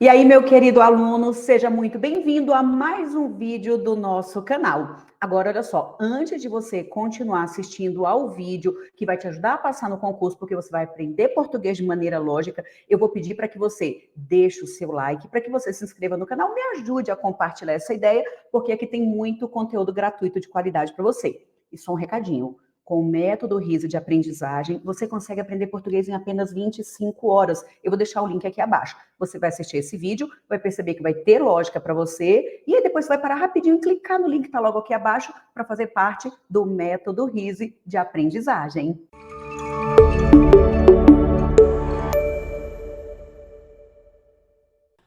E aí, meu querido aluno, seja muito bem-vindo a mais um vídeo do nosso canal. Agora, olha só, antes de você continuar assistindo ao vídeo, que vai te ajudar a passar no concurso, porque você vai aprender português de maneira lógica, eu vou pedir para que você deixe o seu like, para que você se inscreva no canal, me ajude a compartilhar essa ideia, porque aqui tem muito conteúdo gratuito de qualidade para você. E só um recadinho. Com o método RISO de aprendizagem, você consegue aprender português em apenas 25 horas. Eu vou deixar o link aqui abaixo. Você vai assistir esse vídeo, vai perceber que vai ter lógica para você, e aí depois você vai parar rapidinho e clicar no link que está logo aqui abaixo para fazer parte do método RISO de aprendizagem.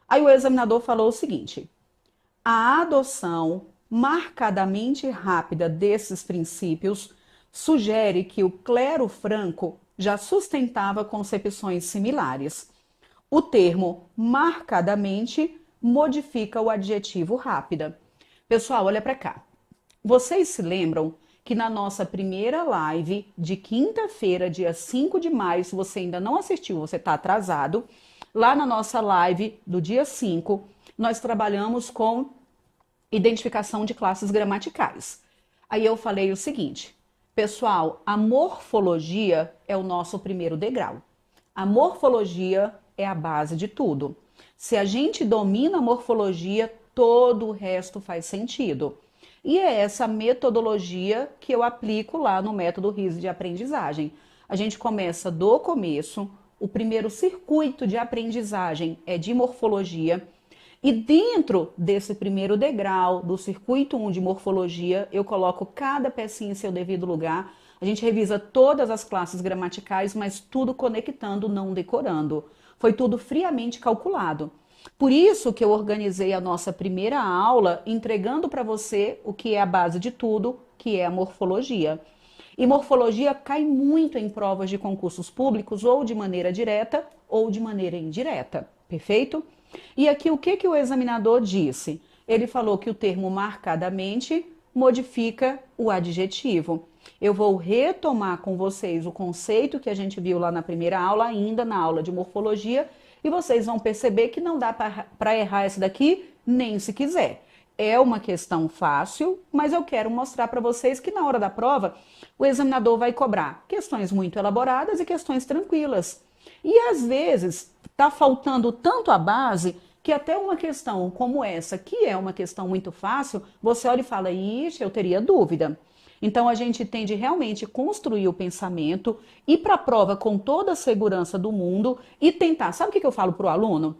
Aí o examinador falou o seguinte: a adoção marcadamente rápida desses princípios sugere que o clero franco já sustentava concepções similares. O termo marcadamente modifica o adjetivo rápida. Pessoal, olha para cá. Vocês se lembram que na nossa primeira live de quinta-feira, dia 5 de maio, se você ainda não assistiu, você está atrasado, lá na nossa live do dia 5, nós trabalhamos com identificação de classes gramaticais. Aí eu falei o seguinte: pessoal, a morfologia é o nosso primeiro degrau. A morfologia é a base de tudo. Se a gente domina a morfologia, todo o resto faz sentido. E é essa metodologia que eu aplico lá no método RISO de aprendizagem. A gente começa do começo, o primeiro circuito de aprendizagem é de morfologia. E dentro desse primeiro degrau, do circuito 1 de morfologia, eu coloco cada pecinha em seu devido lugar. A gente revisa todas as classes gramaticais, mas tudo conectando, não decorando. Foi tudo friamente calculado. Por isso que eu organizei a nossa primeira aula entregando para você o que é a base de tudo, que é a morfologia. E morfologia cai muito em provas de concursos públicos, ou de maneira direta ou de maneira indireta. Perfeito? E aqui o que o examinador disse? Ele falou que o termo marcadamente modifica o adjetivo. Eu vou retomar com vocês o conceito que a gente viu lá na primeira aula, ainda na aula de morfologia, e vocês vão perceber que não dá para errar essa daqui nem se quiser. É uma questão fácil, mas eu quero mostrar para vocês que na hora da prova o examinador vai cobrar questões muito elaboradas e questões tranquilas. E às vezes está faltando tanto a base que até uma questão como essa, que é uma questão muito fácil, você olha e fala: ixi, eu teria dúvida. Então a gente tem de realmente construir o pensamento, ir para a prova com toda a segurança do mundo e tentar. Sabe o que eu falo para o aluno?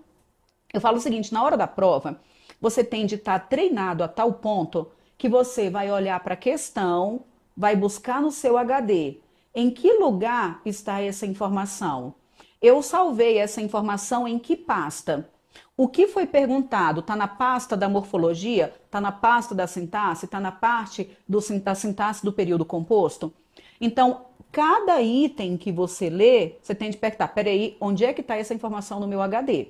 Eu falo o seguinte: na hora da prova, você tem de estar treinado a tal ponto que você vai olhar para a questão, vai buscar no seu HD em que lugar está essa informação. Eu salvei essa informação em que pasta? O que foi perguntado está na pasta da morfologia? Está na pasta da sintaxe? Está na parte da sintaxe do período composto? Então, cada item que você lê, você tem de perguntar: peraí, onde é que está essa informação no meu HD?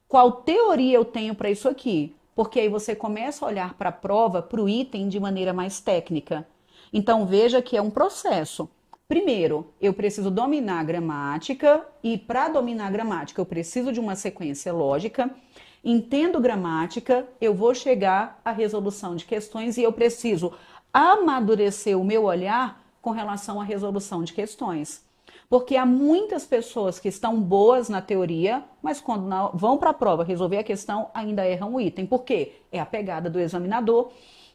Qual teoria eu tenho para isso aqui? Porque aí você começa a olhar para a prova, para o item de maneira mais técnica. Então, veja que é um processo. Primeiro, eu preciso dominar a gramática, e para dominar a gramática eu preciso de uma sequência lógica. Entendo gramática, eu vou chegar à resolução de questões e eu preciso amadurecer o meu olhar com relação à resolução de questões. Porque há muitas pessoas que estão boas na teoria, mas quando vão para a prova resolver a questão, ainda erram o item. Por quê? É a pegada do examinador.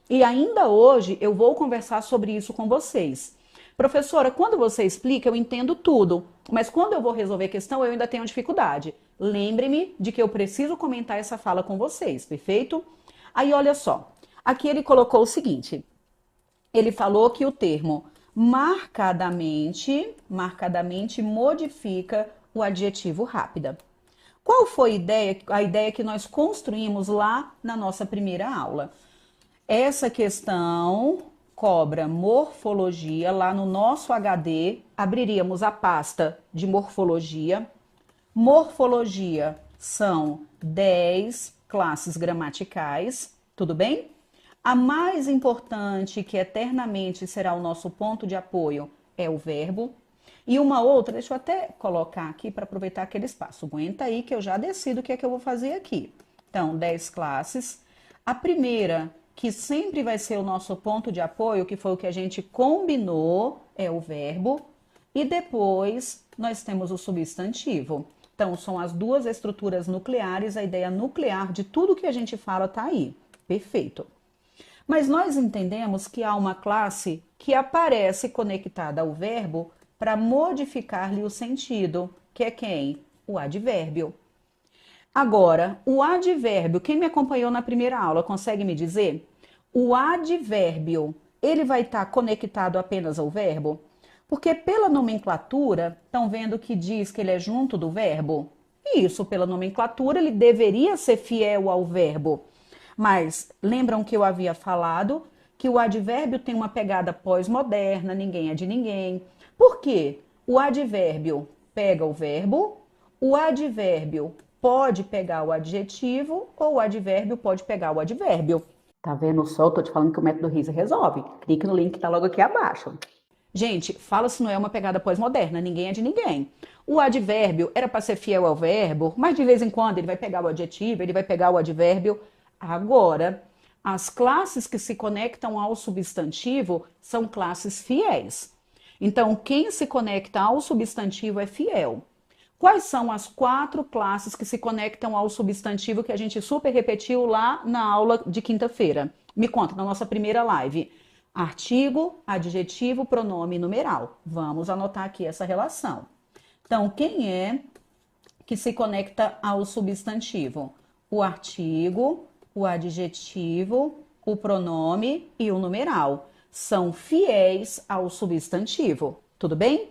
E ainda hoje eu vou conversar sobre isso com vocês. Professora, quando você explica, eu entendo tudo, mas quando eu vou resolver a questão, eu ainda tenho dificuldade. Lembre-me de que eu preciso comentar essa fala com vocês, perfeito? Aí, olha só, aqui ele colocou o seguinte: ele falou que o termo marcadamente modifica o adjetivo rápida. Qual foi a ideia que nós construímos lá na nossa primeira aula? Essa questão cobra morfologia. Lá no nosso HD, abriríamos a pasta de morfologia. Morfologia são 10 classes gramaticais, tudo bem? A mais importante, que eternamente será o nosso ponto de apoio, é o verbo. E uma outra, deixa eu até colocar aqui para aproveitar aquele espaço. Aguenta aí que eu já decido o que é que eu vou fazer aqui. Então, 10 classes. A primeira, que sempre vai ser o nosso ponto de apoio, que foi o que a gente combinou, é o verbo. E depois nós temos o substantivo. Então, são as duas estruturas nucleares, a ideia nuclear de tudo que a gente fala está aí. Perfeito. Mas nós entendemos que há uma classe que aparece conectada ao verbo para modificar-lhe o sentido, que é quem? O advérbio. Agora, o advérbio, quem me acompanhou na primeira aula, consegue me dizer? O advérbio, ele vai estar conectado apenas ao verbo? Porque pela nomenclatura, estão vendo que diz que ele é junto do verbo? Isso, pela nomenclatura, ele deveria ser fiel ao verbo. Mas lembram que eu havia falado que o advérbio tem uma pegada pós-moderna, ninguém é de ninguém. Por quê? O advérbio pega o verbo, o advérbio pode pegar o adjetivo ou o advérbio pode pegar o advérbio. Tá vendo só? Eu tô te falando que o método RISA resolve. Clique no link que tá logo aqui abaixo. Gente, fala se não é uma pegada pós-moderna, ninguém é de ninguém. O advérbio era para ser fiel ao verbo, mas de vez em quando ele vai pegar o adjetivo, ele vai pegar o advérbio. Agora, as classes que se conectam ao substantivo são classes fiéis. Então, quem se conecta ao substantivo é fiel. Quais são as 4 classes que se conectam ao substantivo que a gente super repetiu lá na aula de quinta-feira? Me conta, na nossa primeira live. Artigo, adjetivo, pronome e numeral. Vamos anotar aqui essa relação. Então, quem é que se conecta ao substantivo? O artigo, o adjetivo, o pronome e o numeral. São fiéis ao substantivo. Tudo bem?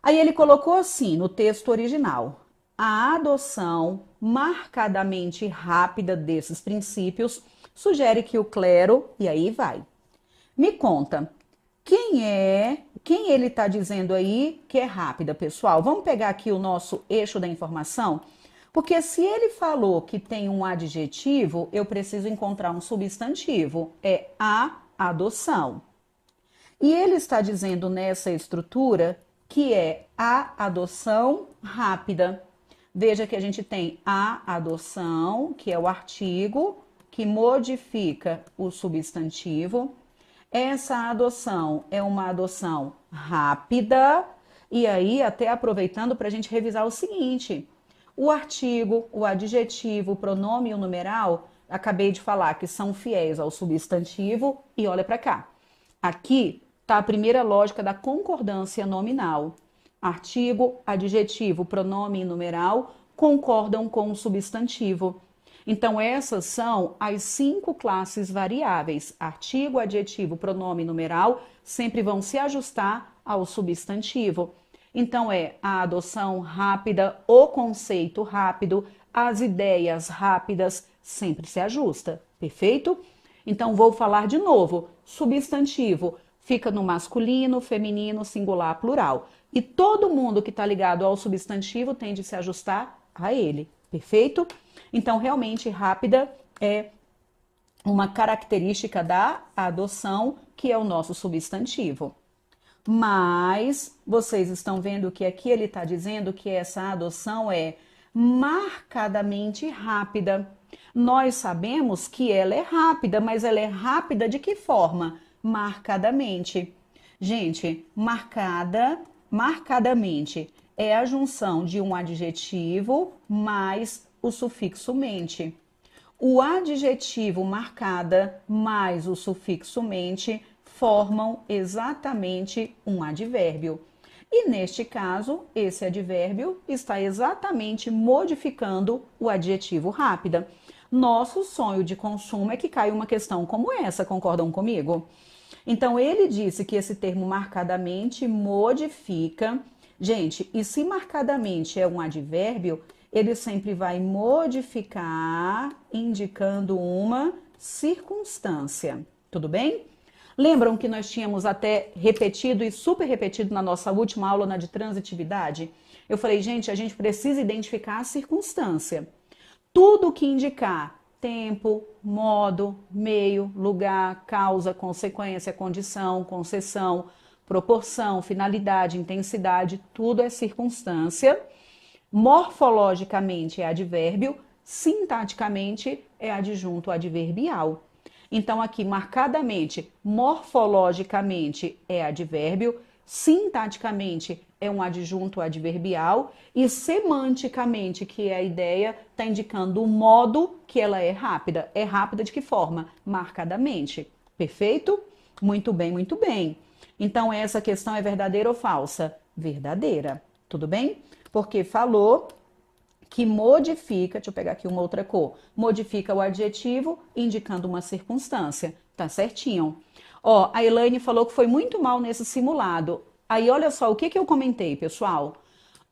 Aí ele colocou assim no texto original: a adoção marcadamente rápida desses princípios sugere que o clero, e aí vai. Me conta, quem ele está dizendo aí que é rápida, pessoal? Vamos pegar aqui o nosso eixo da informação? Porque se ele falou que tem um adjetivo, eu preciso encontrar um substantivo. É a adoção. E ele está dizendo nessa estrutura que é a adoção rápida. Veja que a gente tem a adoção, que é o artigo que modifica o substantivo. Essa adoção é uma adoção rápida. E aí, até aproveitando para a gente revisar o seguinte: o artigo, o adjetivo, o pronome e o numeral, acabei de falar que são fiéis ao substantivo. E olha para cá. Aqui está a primeira lógica da concordância nominal. Artigo, adjetivo, pronome e numeral concordam com o substantivo. Então, essas são as 5 classes variáveis. Artigo, adjetivo, pronome e numeral sempre vão se ajustar ao substantivo. Então, é a adoção rápida, o conceito rápido, as ideias rápidas, sempre se ajusta. Perfeito? Então, vou falar de novo. Substantivo fica no masculino, feminino, singular, plural. E todo mundo que está ligado ao substantivo tende a se ajustar a ele. Perfeito? Então, realmente, rápida é uma característica da adoção, que é o nosso substantivo. Mas vocês estão vendo que aqui ele está dizendo que essa adoção é marcadamente rápida. Nós sabemos que ela é rápida, mas ela é rápida de que forma? Marcadamente. Gente, marcadamente é a junção de um adjetivo mais o sufixo mente. O adjetivo marcada mais o sufixo mente formam exatamente um advérbio. E neste caso, esse advérbio está exatamente modificando o adjetivo rápida. Nosso sonho de consumo é que caia uma questão como essa, concordam comigo? Então, ele disse que esse termo marcadamente modifica. Gente, e se marcadamente é um advérbio, ele sempre vai modificar, indicando uma circunstância. Tudo bem? Lembram que nós tínhamos até repetido e super repetido na nossa última aula na de transitividade? Eu falei, gente, a gente precisa identificar a circunstância. Tudo que indicar tempo, modo, meio, lugar, causa, consequência, condição, concessão, Proporção, finalidade, intensidade, tudo é circunstância. Morfologicamente é advérbio, sintaticamente é adjunto adverbial. Então, aqui, marcadamente, morfologicamente é advérbio, sintaticamente é um adjunto adverbial e semanticamente, que é a ideia, está indicando o modo que ela é rápida. É rápida de que forma? Marcadamente. Perfeito? Muito bem, muito bem. Então, essa questão é verdadeira ou falsa? Verdadeira. Tudo bem? Porque falou que modifica, deixa eu pegar aqui uma outra cor, modifica o adjetivo indicando uma circunstância. Tá certinho. Ó, a Elaine falou que foi muito mal nesse simulado. Aí, olha só o que eu comentei, pessoal.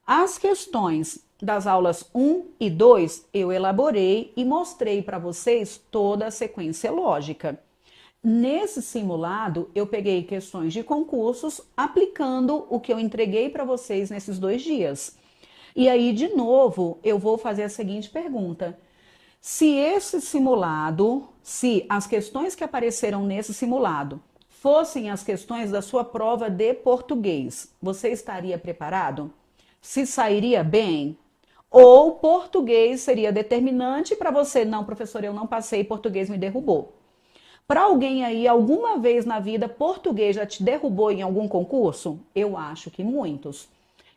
As questões das aulas 1 e 2 eu elaborei e mostrei para vocês toda a sequência lógica. Nesse simulado, eu peguei questões de concursos aplicando o que eu entreguei para vocês nesses 2 dias. E aí, de novo, eu vou fazer a seguinte pergunta. Se esse simulado, se as questões que apareceram nesse simulado fossem as questões da sua prova de português, você estaria preparado? Se sairia bem? Ou português seria determinante para você? Não, professor, eu não passei, português me derrubou. Para alguém aí, alguma vez na vida, português já te derrubou em algum concurso? Eu acho que muitos.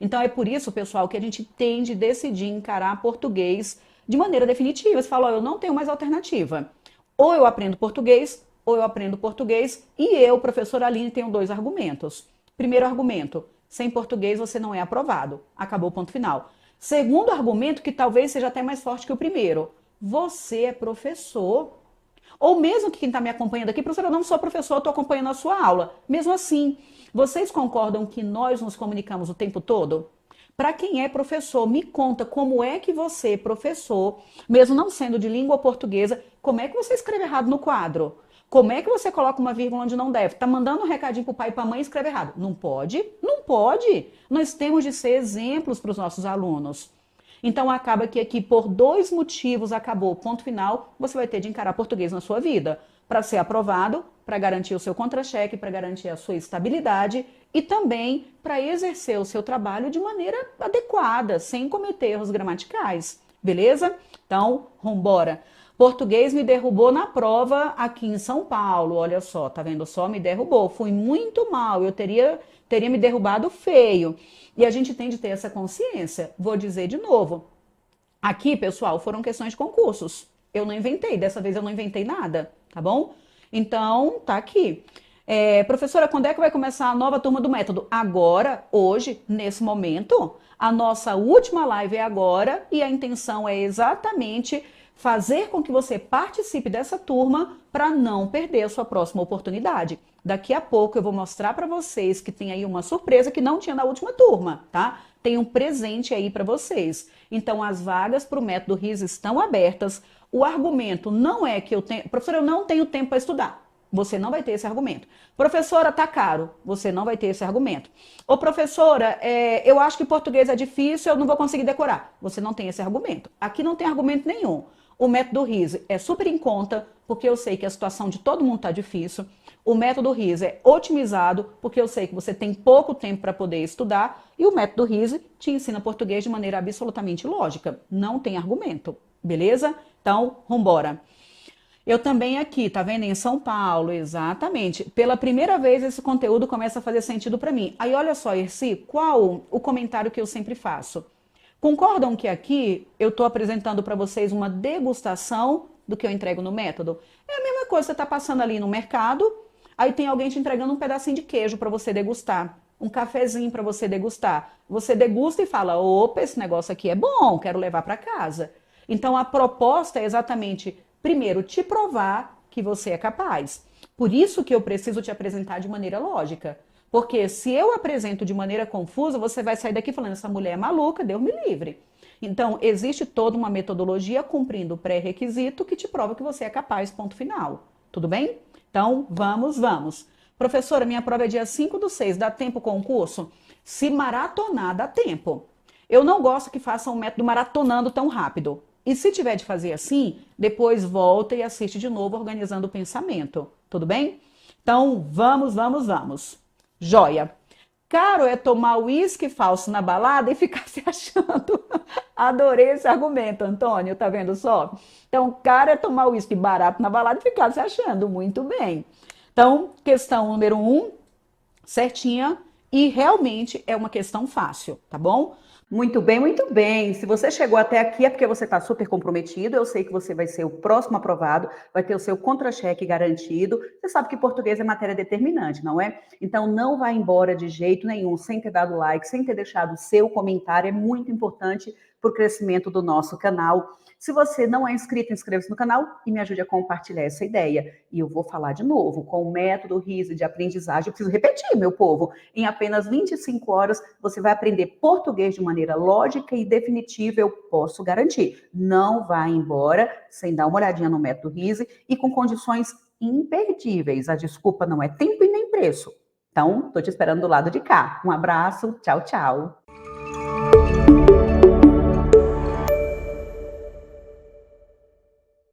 Então é por isso, pessoal, que a gente tem de decidir encarar português de maneira definitiva. Você fala, ó, eu não tenho mais alternativa. Ou eu aprendo português, ou eu aprendo português, e eu, professora Aline, tenho 2 argumentos. Primeiro argumento, sem português você não é aprovado. Acabou o ponto final. Segundo argumento, que talvez seja até mais forte que o primeiro. Você é professor. Ou mesmo que quem está me acompanhando aqui, professora, eu não sou professor, estou acompanhando a sua aula. Mesmo assim, vocês concordam que nós nos comunicamos o tempo todo? Para quem é professor, me conta como é que você, professor, mesmo não sendo de língua portuguesa, como é que você escreve errado no quadro? Como é que você coloca uma vírgula onde não deve? Tá mandando um recadinho pro pai e pra mãe e escreve errado. Não pode? Não pode. Nós temos de ser exemplos para os nossos alunos. Então acaba que aqui por 2 motivos acabou, ponto final, você vai ter de encarar português na sua vida. Para ser aprovado, para garantir o seu contra-cheque, para garantir a sua estabilidade e também para exercer o seu trabalho de maneira adequada, sem cometer erros gramaticais. Beleza? Então, vambora. Português me derrubou na prova aqui em São Paulo. Olha só, tá vendo só? Me derrubou. Fui muito mal. Eu teria me derrubado feio. E a gente tem de ter essa consciência. Vou dizer de novo. Aqui, pessoal, foram questões de concursos. Eu não inventei. Dessa vez eu não inventei nada, tá bom? Então, tá aqui. Professora, quando é que vai começar a nova turma do método? Agora, hoje, nesse momento. A nossa última live é agora e a intenção é exatamente fazer com que você participe dessa turma para não perder a sua próxima oportunidade. Daqui a pouco eu vou mostrar para vocês que tem aí uma surpresa que não tinha na última turma, tá? Tem um presente aí para vocês. Então, as vagas para o método RIS estão abertas. O argumento não é que eu tenho... Professora, eu não tenho tempo para estudar. Você não vai ter esse argumento. Professora, tá caro. Você não vai ter esse argumento. Ô, professora, eu acho que português é difícil, eu não vou conseguir decorar. Você não tem esse argumento. Aqui não tem argumento nenhum. O método RIS é super em conta, porque eu sei que a situação de todo mundo está difícil. O método RIS é otimizado, porque eu sei que você tem pouco tempo para poder estudar. E o método RIS te ensina português de maneira absolutamente lógica. Não tem argumento, beleza? Então, vambora. Eu também aqui, tá vendo? Em São Paulo, exatamente. Pela primeira vez esse conteúdo começa a fazer sentido para mim. Aí olha só, Erci, qual o comentário que eu sempre faço? Concordam que aqui eu estou apresentando para vocês uma degustação do que eu entrego no método? É a mesma coisa, você está passando ali no mercado, aí tem alguém te entregando um pedacinho de queijo para você degustar, um cafezinho para você degustar. Você degusta e fala, opa, esse negócio aqui é bom, quero levar para casa. Então a proposta é exatamente, primeiro, te provar que você é capaz. Por isso que eu preciso te apresentar de maneira lógica. Porque se eu apresento de maneira confusa, você vai sair daqui falando, essa mulher é maluca, Deus me livre. Então, existe toda uma metodologia cumprindo o pré-requisito que te prova que você é capaz, ponto final. Tudo bem? Então, vamos. Professora, minha prova é dia 5/6, dá tempo concurso? Se maratonar, dá tempo. Eu não gosto que façam um método maratonando tão rápido. E se tiver de fazer assim, depois volta e assiste de novo organizando o pensamento. Tudo bem? Então, vamos. Joia. Caro é tomar uísque falso na balada e ficar se achando. Adorei esse argumento, Antônio, tá vendo só? Então, caro é tomar uísque barato na balada e ficar se achando. Muito bem. Então, questão número um, certinha. E realmente é uma questão fácil, tá bom? Muito bem, muito bem. Se você chegou até aqui é porque você está super comprometido. Eu sei que você vai ser o próximo aprovado, vai ter o seu contra-cheque garantido. Você sabe que português é matéria determinante, não é? Então não vá embora de jeito nenhum, sem ter dado like, sem ter deixado o seu comentário. É muito importante para o crescimento do nosso canal. Se você não é inscrito, inscreva-se no canal e me ajude a compartilhar essa ideia. E eu vou falar de novo, com o método RISE de aprendizagem, eu preciso repetir, meu povo. Em apenas 25 horas, você vai aprender português de maneira lógica e definitiva, eu posso garantir. Não vá embora sem dar uma olhadinha no método RISE e com condições imperdíveis. A desculpa não é tempo e nem preço. Então, estou te esperando do lado de cá. Um abraço, tchau, tchau.